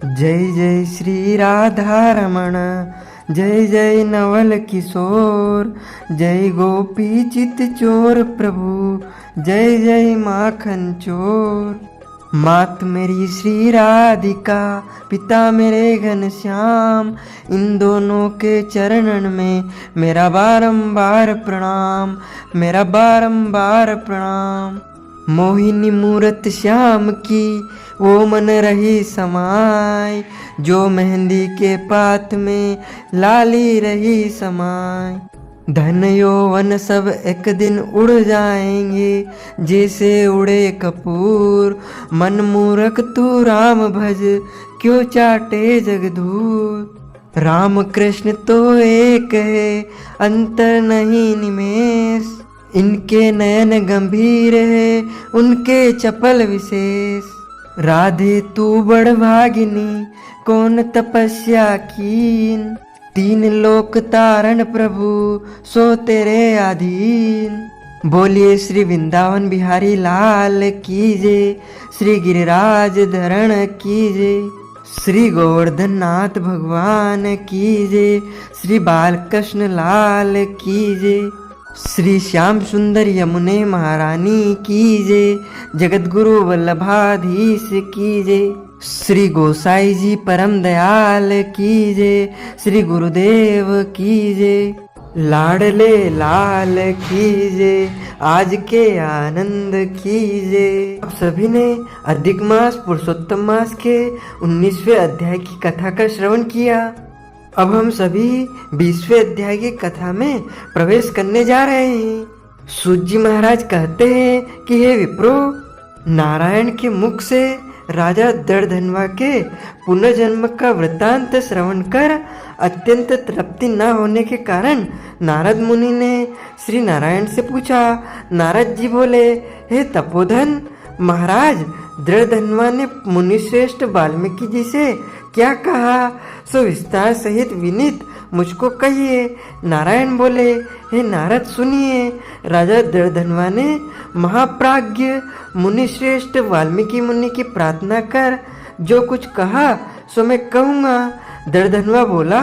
जय जय श्री राधा रमण, जय जय नवल किशोर, जय गोपी चित चोर प्रभु, जय जय माखन चोर। मात मेरी श्री राधिका, पिता मेरे घनश्याम, इन दोनों के चरणन में मेरा बारंबार प्रणाम, मेरा बारंबार प्रणाम। मोहिनी मूरत श्याम की वो मन रही समाय, जो मेहंदी के पात में लाली रही समाय। धन यौवन सब एक दिन उड़ जाएंगे, जैसे उड़े कपूर। मन मूरख तू राम भज, क्यों चाटे जगधूर। राम कृष्ण तो एक है, अंतर नहीं निमेष। इनके नयन गंभीर है, उनके चपल विशेष। राधे तू बड़ भागिनी, कौन तपस्या कीन। तीन लोक तारण प्रभु, सो तेरे अधीन। बोलिए श्री वृंदावन बिहारी लाल की जय, श्री गिरिराज धरण की जय, श्री गोवर्धन नाथ भगवान की जय, श्री बालकृष्ण लाल की जय, श्री श्याम सुंदर यमुने महारानी की जय, जगत गुरु वल्लभाधीश की जय, श्री गोसाई जी परम दयाल की जय, श्री गुरुदेव की जय, लाडले लाल की जय, आज के आनंद की जय। आप सभी ने अधिक मास पुरुषोत्तम मास के 19वें अध्याय की कथा का श्रवण किया। अब हम सभी 20वें अध्याय की कथा में प्रवेश करने जा रहे हैं। सूत जी महाराज कहते हैं कि हे विप्रो, नारायण के मुख से राजा दर्दधनवा के पुनर्जन्म का वृत्तांत श्रवण कर अत्यंत तृप्ति न होने के कारण नारद मुनि ने श्री नारायण से पूछा। नारद जी बोले, हे तपोधन महाराज, दर्दधनवा ने मुनिश्रेष्ठ वाल्मीकि जी से क्या कहा, सो विस्तार सहित विनीत मुझको कहिए। नारायण बोले, हे नारद सुनिए। राजा दर्दधनवा ने महाप्राज्ञ मुनिश्रेष्ठ वाल्मीकि मुनि की प्रार्थना कर जो कुछ कहा सो मैं कहूँगा। दर्दधनवा बोला,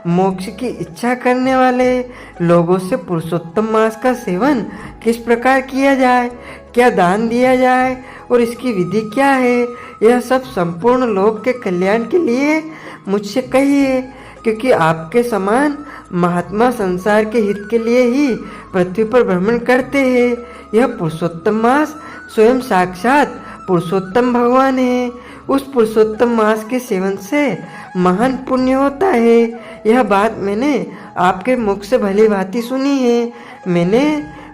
मोक्ष की इच्छा करने वाले लोगों से पुरुषोत्तम मास का सेवन किस प्रकार किया जाए, क्या दान दिया जाए और इसकी विधि क्या है, यह सब संपूर्ण लोक के कल्याण के लिए मुझसे कहिए, क्योंकि आपके समान महात्मा संसार के हित के लिए ही पृथ्वी पर भ्रमण करते हैं। यह पुरुषोत्तम मास स्वयं साक्षात पुरुषोत्तम भगवान है। उस पुरुषोत्तम मास के सेवन से महान पुण्य होता है। यह बात मैंने आपके मुख से भली भांति सुनी है। मैंने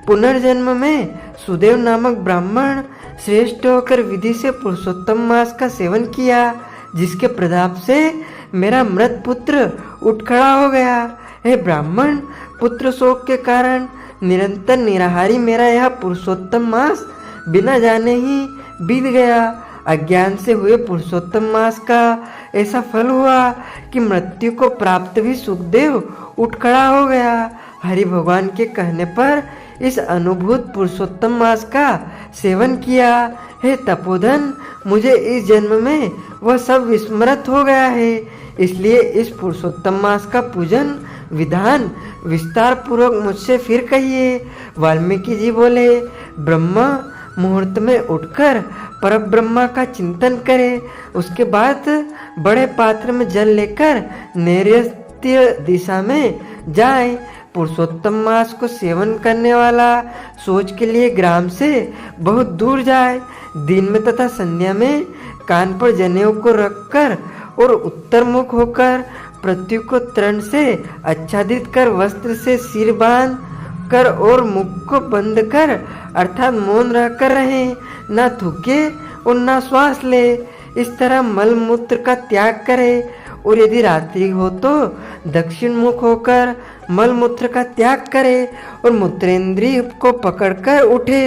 पुनर्जन्म में सुदेव नामक ब्राह्मण श्रेष्ठ होकर विधि से पुरुषोत्तम मास का सेवन किया, जिसके प्रताप से मेरा मृत पुत्र उठ खड़ा हो गया। हे ब्राह्मण, पुत्र शोक के कारण निरंतर निराहारी मेरा यह पुरुषोत्तम मास बिना जाने ही बीत गया। अज्ञान से हुए पुरुषोत्तम मास का ऐसा फल हुआ कि मृत्यु को प्राप्त भी सुखदेव उठ खड़ा हो गया। हरि भगवान के कहने पर इस अनुभूत पुरुषोत्तम मास का सेवन किया। हे तपोधन, मुझे इस जन्म में वह सब विस्मृत हो गया है, इसलिए इस पुरुषोत्तम मास का पूजन विधान विस्तार पूर्वक मुझसे फिर कहिए। वाल्मीकि जी बोले, ब्रह्मा मुहूर्त में उठकर परब्रह्मा का चिंतन करे, उसके बाद बड़े पात्र में जल लेकर नैऋत्य दिशा में जाए। पुरुषोत्तम मास को सेवन करने वाला सोच के लिए ग्राम से बहुत दूर जाए। दिन में तथा संध्या में कान पर जनेऊ को रखकर और उत्तर मुख होकर पृथ्वी को तृण से आच्छादित कर वस्त्र से सिर बांध कर और मुख को बंद कर अर्थात मौन रहकर रहे, न थूके और न श्वास ले। इस तरह मल मूत्र का त्याग करे और यदि रात्रि हो तो दक्षिण मुख होकर मल मूत्र का त्याग करे और मूत्रेंद्रिय को पकड़कर उठे।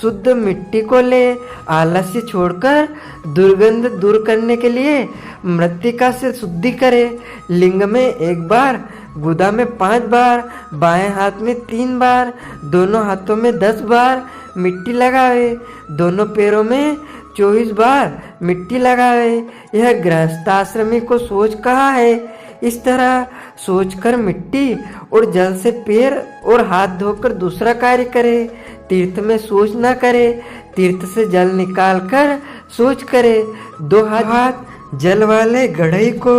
शुद्ध मिट्टी को ले, आलस्य छोड़कर दुर्गंध दूर करने के लिए मृत्तिका से शुद्धि करे। लिंग में 1 बार, गुदा में 5 बार, बाएं हाथ में 3 बार, दोनों हाथों में 10 बार मिट्टी लगावे। दोनों पैरों में 24 बार मिट्टी लगावे, यह गृहस्थाश्रमी को सोच कहा है। इस तरह सोचकर मिट्टी और जल से पैर और हाथ धोकर दूसरा कार्य करे। तीर्थ में शौच न करे, तीर्थ से जल निकालकर शौच करे। 2 हाथ जल वाले घड़ई को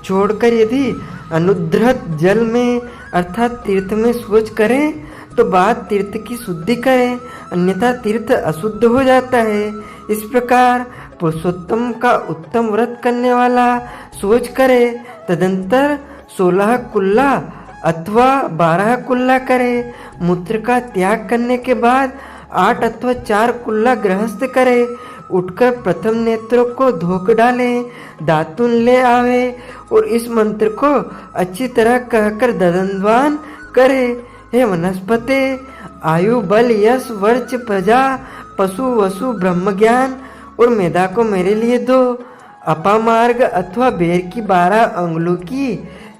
छोड़कर यदि अनुद्धृत जल में अर्थात तीर्थ में शौच करें तो बाद तीर्थ की शुद्धि करें, अन्यथा तीर्थ अशुद्ध हो जाता है। इस प्रकार पुरुषोत्तम का उत्तम व्रत करने वाला शौच करे, तदंतर 16 कुल्ला अथवा 12 कुल्ला करे। मूत्र का त्याग करने के बाद 8 अथवा 4 कुल्ला गृहस्थ करे। उठकर प्रथम नेत्रों को धोक डाले, दातुन ले आवे और इस मंत्र को अच्छी तरह कहकर दंडवान करे। हे वनस्पति, आयु बल यश वर्च प्रजा पशु वसु ब्रह्म ज्ञान और मेधा को मेरे लिए दो। अपामार्ग अथवा बेर की 12 अंगुलों की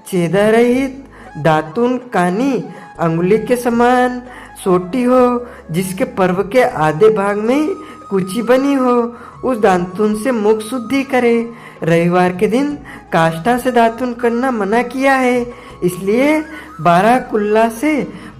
छेदा रहित दातुन कानी अंगुली के समान सोटी हो, जिसके पर्व के आधे भाग में कुची बनी हो, उस दातुन से मुख शुद्धि करे। रविवार के दिन काष्ठा से दातुन करना मना किया है, इसलिए 12 कुल्ला से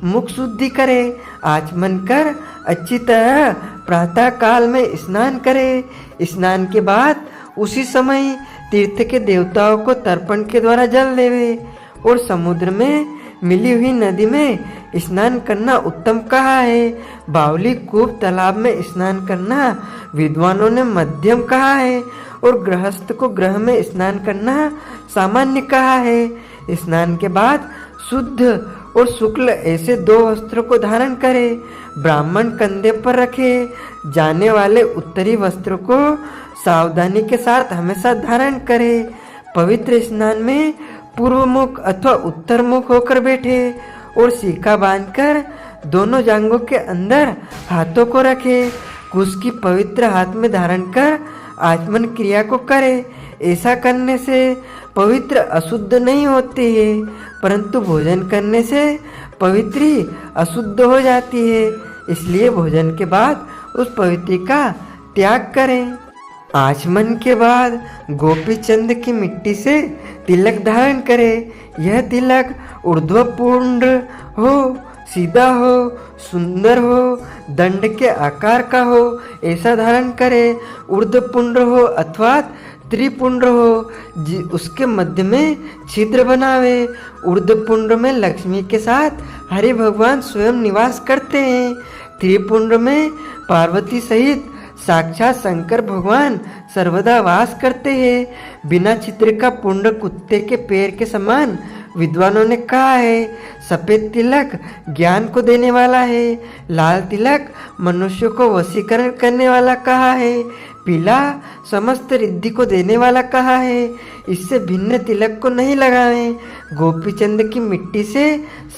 मुख शुद्धि करे। आचमन कर अच्छी तरह प्रातः काल में स्नान करे। स्नान के बाद उसी समय तीर्थ के देवताओं को तर्पण के द्वारा जल देवे और समुद्र में मिली हुई नदी में स्नान करना उत्तम कहा है। बावली कूप तालाब में स्नान करना विद्वानों ने मध्यम कहा है और गृहस्थ को गृह में स्नान करना सामान्य कहा है। स्नान के बाद शुद्ध और शुक्ल ऐसे 2 वस्त्रों को धारण करे। ब्राह्मण कंधे पर रखे जाने वाले उत्तरी वस्त्रों को सावधानी के साथ हमेशा धारण करे। पवित्र स्नान में पूर्व मुख अथवा उत्तर मुख होकर बैठे और सीका बांधकर दोनों जांघों के अंदर हाथों को रखे। कुश की पवित्र हाथ में धारण कर आचमन क्रिया को करे। ऐसा करने से पवित्र अशुद्ध नहीं होती है, परंतु भोजन करने से पवित्री अशुद्ध हो जाती है। इसलिए भोजन के बाद उस पवित्री का त्याग करें। आचमन के बाद गोपी चंद की मिट्टी से तिलक धारण करे। यह तिलक ऊर्ध्वपुंड्र हो, सीधा हो, सुंदर हो, दंड के आकार का हो, ऐसा धारण करे। ऊर्ध्वपुंड्र हो अथवा त्रिपुंड्र हो, उसके मध्य में छिद्र बनावे। ऊर्ध्वपुंड्र में लक्ष्मी के साथ हरि भगवान स्वयं निवास करते हैं। त्रिपुंड्र में पार्वती सहित साक्षात शंकर भगवान सर्वदा वास करते हैं। बिना छिद्र का पुंड कुत्ते के पैर के समान विद्वानों ने कहा है। सफेद तिलक ज्ञान को देने वाला है, लाल तिलक मनुष्य को वशीकरण करने वाला कहा है, पीला समस्त रिद्धि को देने वाला कहा है। इससे भिन्न तिलक को नहीं लगाएं। गोपीचंद की मिट्टी से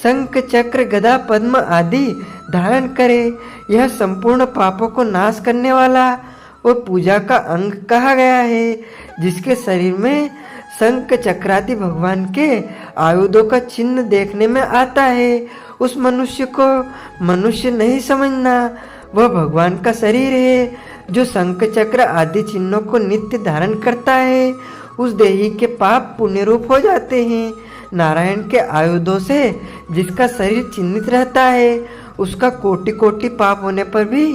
शंख चक्र गदा पद्म आदि धारण करे। यह संपूर्ण पापों को नाश करने वाला और पूजा का अंग कहा गया है। जिसके शरीर में शंख चक्रादि भगवान के आयुधों का चिन्ह देखने में आता है, उस मनुष्य को मनुष्य नहीं समझना। वह भगवान का शरीर है जो शंख चक्र आदि चिन्हों को नित्य धारण करता है। उस देही के पाप पुण्य रूप हो जाते हैं। नारायण के आयुधों से जिसका शरीर चिन्हित रहता है, उसका कोटि कोटि पाप होने पर भी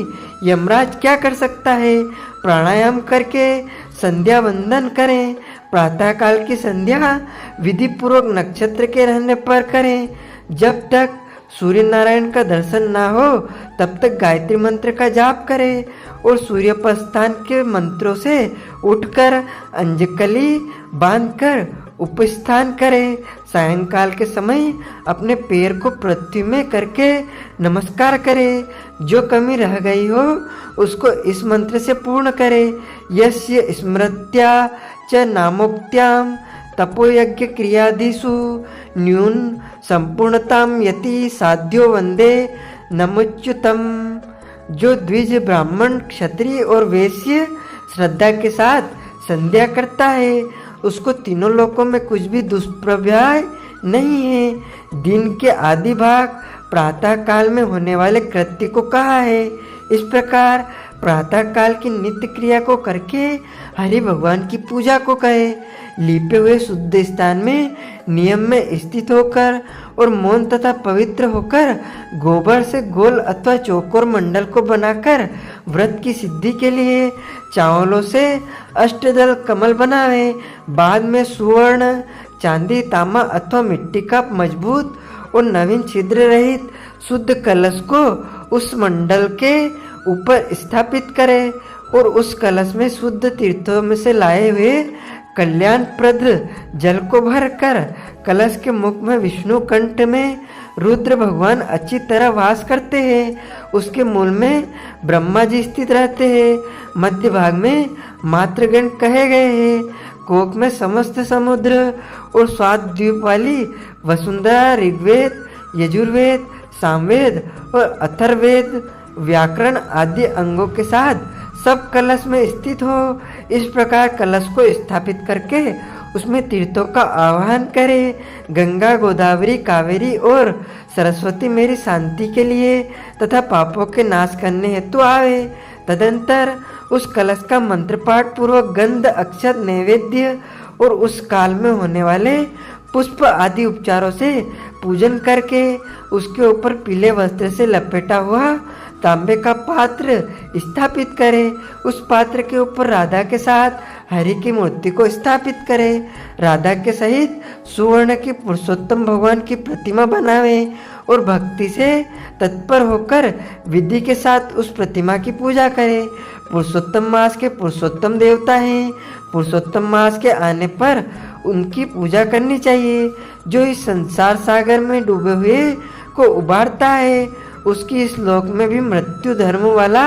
यमराज क्या कर सकता है। प्राणायाम करके संध्या वंदन करें। प्रातः काल की संध्या विधि पूर्वक नक्षत्र के रहने पर करें। जब तक सूर्य नारायण का दर्शन ना हो तब तक गायत्री मंत्र का जाप करें और सूर्य प्रस्थान के मंत्रों से उठकर अंजकली बांधकर उपस्थान करें। सायंकाल के समय अपने पैर को पृथ्वी में करके नमस्कार करें। जो कमी रह गई हो उसको इस मंत्र से पूर्ण करें। यस्य स्मृत्या च नामोक्त्याम तपोयज्ञ क्रियादिषु न्यून संपूर्णताम यति साध्यो वंदे नमुच्युतम। जो द्विज ब्राह्मण क्षत्रिय और वैश्य श्रद्धा के साथ संध्या करता है, उसको तीनों लोकों में कुछ भी दुष्प्रभाव नहीं है। दिन के आदि भाग प्रातः काल में होने वाले कृत्य को कहा है। इस प्रकार प्रातः काल की नित्य क्रिया को करके हरि भगवान की पूजा को करे। लीपे हुए शुद्ध स्थान में नियम में स्थित होकर और मौन तथा पवित्र होकर गोबर से गोल अथवा चौकोर मंडल को बनाकर व्रत की सिद्धि के लिए चावलों से अष्टदल कमल बनावे। बाद में सुवर्ण, चांदी, तांबा अथवा मिट्टी का मजबूत और नवीन छिद्र रहित शुद्ध कलश को उस मंडल के ऊपर स्थापित करे और उस कलश में शुद्ध तीर्थों में से लाए हुए कल्याणप्रद जल को भरकर कलश के मुख में विष्णु कंठ में रुद्र भगवान अच्छी तरह वास करते हैं। उसके मूल में ब्रह्मा जी स्थित रहते हैं। मध्य भाग में मातृगण कहे गए हैं। कोक में समस्त समुद्र और स्वाद द्वीप वाली वसुंधरा ऋग्वेद, यजुर्वेद, सामवेद और अथर्ववेद व्याकरण आदि अंगों के साथ सब कलश में स्थित हो। इस प्रकार कलश को स्थापित करके उसमें तीर्थों का आह्वान करे। गंगा, गोदावरी, कावेरी और सरस्वती मेरी शांति के लिए तथा पापों के नाश करने हेतु आवे। तदंतर उस कलश का मंत्र पाठ पूर्वक गंध, अक्षत, नैवेद्य और उस काल में होने वाले पुष्प आदि उपचारों से पूजन करके उसके ऊपर पीले वस्त्र से लपेटा हुआ तांबे का पात्र स्थापित करे। उस पात्र के ऊपर राधा के साथ हरि की मूर्ति को स्थापित करे। राधा के सहित सुवर्ण की पुरुषोत्तम भगवान की प्रतिमा बनावे और भक्ति से तत्पर होकर विधि के साथ उस प्रतिमा की पूजा करे। पुरुषोत्तम मास के पुरुषोत्तम देवता हैं। पुरुषोत्तम मास के आने पर उनकी पूजा करनी चाहिए। जो इस संसार सागर में डूबे हुए को उबारता है, उसकी इस लोक में भी मृत्यु धर्म वाला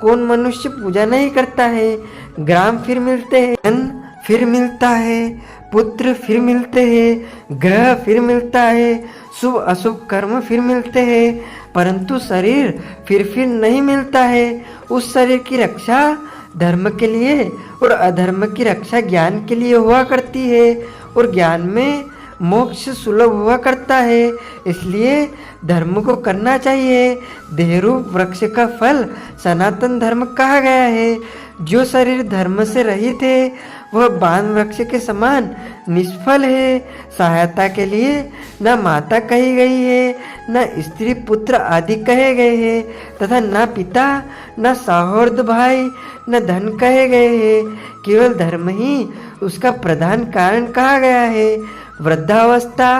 कौन मनुष्य पूजा नहीं करता है। ग्राम फिर मिलते हैं, धन फिर मिलता है, पुत्र फिर मिलते हैं, ग्रह फिर मिलता है, शुभ अशुभ कर्म फिर मिलते हैं, परंतु शरीर फिर नहीं मिलता है। उस शरीर की रक्षा धर्म के लिए और अधर्म की रक्षा ज्ञान के लिए हुआ करती है और ज्ञान में मोक्ष सुलभ हुआ करता है। इसलिए धर्म को करना चाहिए। देहरूप वृक्ष का फल सनातन धर्म कहा गया है। जो शरीर धर्म से रहित है वह बान वृक्ष के समान निष्फल है। सहायता के लिए न माता कही गई है, न स्त्री पुत्र आदि कहे गए हैं तथा न पिता, न सौहृद भाई, न धन कहे गए हैं। केवल धर्म ही उसका प्रधान कारण कहा गया है। वृद्धावस्था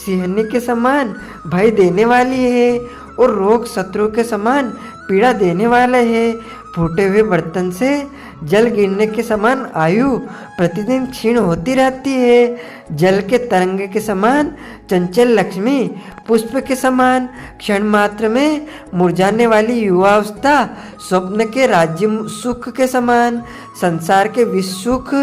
सिंहनी के समान भय देने वाली है और रोग शत्रु के समान पीड़ा देने वाले है। फूटे हुए बर्तन से जल गिरने के समान आयु प्रतिदिन क्षीण होती रहती है। जल के तरंग के समान चंचल लक्ष्मी पुष्प के समान क्षण मात्र में मुरझाने वाली युवावस्था स्वप्न के राज्य सुख के समान संसार के विश्व सुख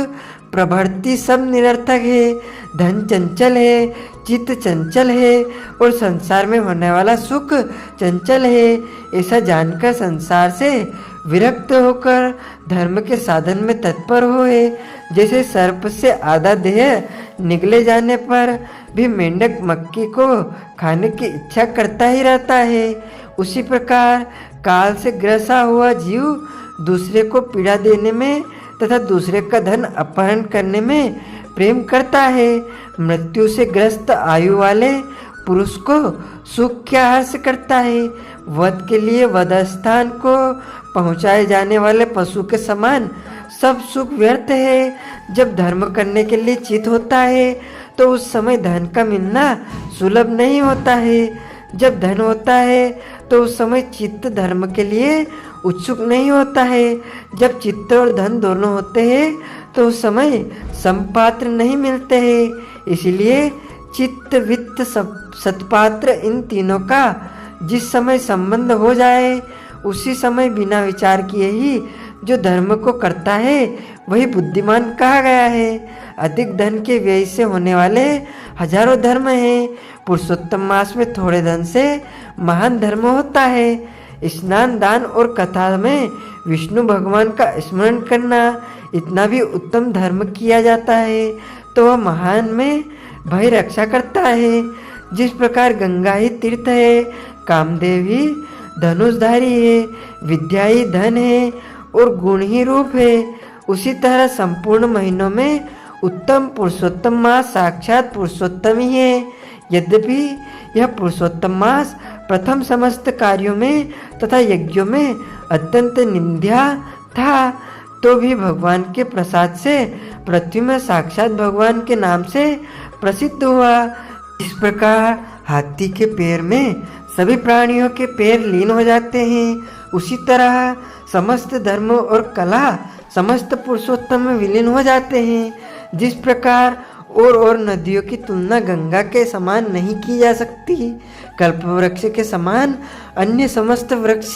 प्रभृति सब निरर्थक है। धन चंचल है, चित्त चंचल है और संसार में होने वाला सुख चंचल है। ऐसा जानकर संसार से विरक्त होकर धर्म के साधन में तत्पर होए। जैसे सर्प से आधा देह निगले जाने पर भी मेंढक मक्खी को खाने की इच्छा करता ही रहता है, उसी प्रकार काल से ग्रसा हुआ जीव दूसरे को पीड़ा देने में तथा दूसरे का धन अपहरण करने में प्रेम करता है। मृत्यु से ग्रस्त आयु वाले पुरुष को सुख क्या हर्ष करता है। वध के लिए वध स्थान को पहुँचाए जाने वाले पशु के समान सब सुख व्यर्थ है। जब धर्म करने के लिए चित होता है तो उस समय धन का मिलना सुलभ नहीं होता है। जब धन होता है तो उस समय चित्त धर्म के लिए उत्सुक नहीं होता है। जब चित्त और धन दोनों होते हैं तो उस समय संपात्र नहीं मिलते हैं। इसलिए चित्त, वित्त, सत्पात्र इन तीनों का जिस समय संबंध हो जाए उसी समय बिना विचार किए ही जो धर्म को करता है वही बुद्धिमान कहा गया है। अधिक धन के व्यय से होने वाले हजारों धर्म हैं। पुरुषोत्तम मास में थोड़े धन से महान धर्म होता है। स्नान, दान और कथा में विष्णु भगवान का स्मरण करना इतना भी उत्तम धर्म किया जाता है तो वह महान में भय रक्षा करता है। जिस प्रकार गंगा ही तीर्थ है, कामदेव ही धनुषधारी है, विद्या ही धन है और गुण ही रूप है। उसी तरह संपूर्ण महीनों में उत्तम पुरुषोत्तम मास साक्षात पुरुषोत्तम ही है। यद्यपि यह पुरुषोत्तम मास प्रथम समस्त कार्यों में तथा यज्ञों में अत्यंत निंद्या था, तो भी भगवान के प्रसाद से पृथ्वी में साक्षात भगवान के नाम से प्रसिद्ध हुआ। इस प्रकार हाथी के पैर में सभी प्राणियों के पैर लीन हो जाते हैं, उसी तरह समस्त धर्म और कला समस्त पुरुषोत्तम में विलीन हो जाते हैं। जिस प्रकार और नदियों की तुलना गंगा के समान नहीं की जा सकती, कल्प वृक्ष के समान अन्य समस्त वृक्ष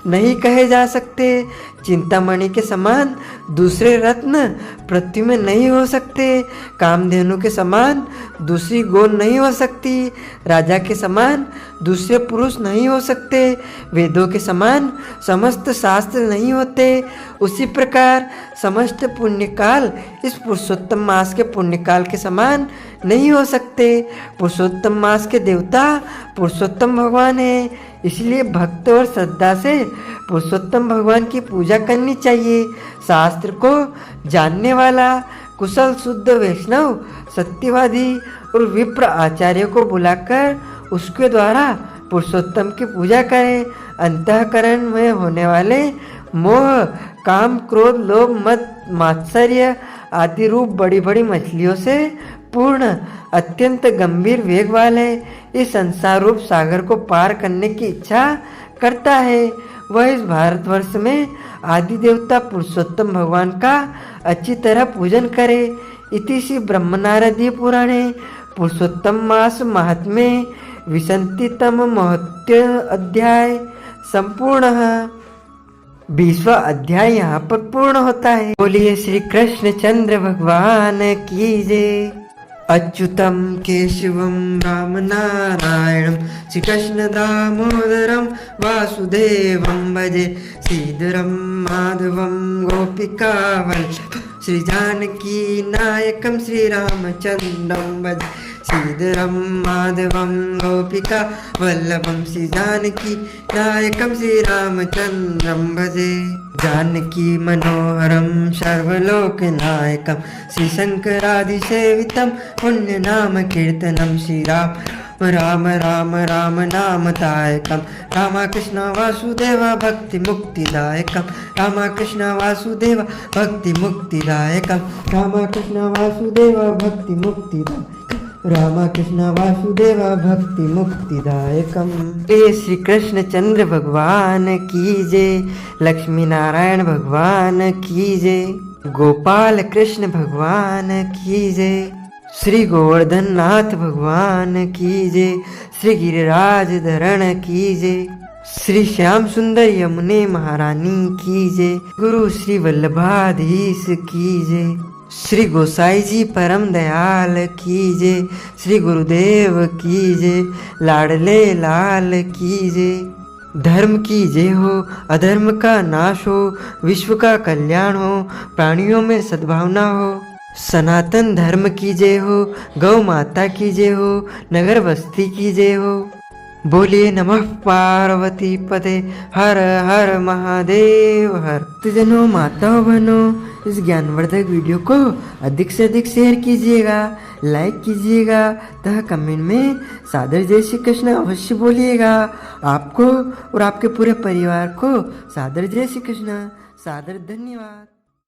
नहीं कहे जा सकते, चिंतामणि के समान दूसरे रत्न पृथ्वी में नहीं हो सकते, कामधेनु के समान दूसरी गौ नहीं हो सकती, राजा के समान दूसरे पुरुष नहीं हो सकते, वेदों के समान समस्त शास्त्र नहीं होते। उसी प्रकार समस्त पुण्यकाल इस पुरुषोत्तम मास के पुण्यकाल के समान नहीं हो सकते। पुरुषोत्तम मास के देवता पुरुषोत्तम भगवान है, इसलिए भक्त और श्रद्धा से पुरुषोत्तम भगवान की पूजा करनी चाहिए। शास्त्र को जानने वाला कुशल शुद्ध वैष्णव सत्यवादी और विप्र आचार्य को बुलाकर उसके द्वारा पुरुषोत्तम की पूजा करें। अंतःकरण में होने वाले मोह, काम, क्रोध, लोभ, मद, मात्सर्य आदि रूप बड़ी बड़ी मछलियों से पूर्ण अत्यंत गंभीर वेग वाले इस संसार रूप सागर को पार करने की इच्छा करता है, वह इस भारतवर्ष में आदि देवता पुरुषोत्तम भगवान का अच्छी तरह पूजन करे। इति श्री ब्रह्मनारदीय पुराणे पुरुषोत्तम मास महात्म्ये विंशतितम महत्य अध्याय संपूर्ण। 20वां अध्याय यहाँ पर पूर्ण होता है। बोलिए श्री कृष्ण चंद्र भगवान की जय। अच्युतम केशवम राम नारायणम श्री कृष्ण दामोदरम वासुदेवम भजे, श्रीधरम माधवम गोपिका वल्लभम श्री जानकी नायकम श्री रामचंद्रम भजे, श्रीधरम माधवम गोपिका वल्लभम श्री जानकी नायकम श्री रामचंद्रम भजे। जानकी मनोहरम सर्वलोकनायकम श्री शंकरादिसेवितम पुण्य नाम कीर्तनम श्री राम राम राम राम नामदायकम रामकृष्ण वासुदेव भक्ति मुक्तिदायकम रामकृष्ण वासुदेव भक्ति मुक्तिदायकम रामकृष्ण वासुदेव भक्ति मुक्तिदायकम रामकृष्ण वासुदेव भक्ति मुक्तिदायकम। श्री कृष्ण चंद्र भगवान की जय। लक्ष्मी नारायण भगवान की जय। गोपाल कृष्ण भगवान की जय। श्री गोवर्धन नाथ भगवान की जय। श्री गिरिराज धरण की जय। श्री श्याम सुंदर यमुने महारानी की जय। गुरु श्री वल्लभाधीश की जय। श्री गोसाई जी परम दयाल की जय। श्री गुरुदेव की जय। लाडले लाल की जय। धर्म की जय हो, अधर्म का नाश हो, विश्व का कल्याण हो, प्राणियों में सद्भावना हो। सनातन धर्म की जय हो, गौ माता की जय हो, नगर बस्ती की जय हो। बोलिए नमः पार्वती पते हर हर महादेव हर। तो जनों, माताओं बहनों, इस ज्ञानवर्धक वीडियो को अधिक से अधिक शेयर कीजिएगा, लाइक कीजिएगा तथा कमेंट में सादर जय श्री कृष्ण अवश्य बोलिएगा। आपको और आपके पूरे परिवार को सादर जय श्री कृष्ण, सादर धन्यवाद।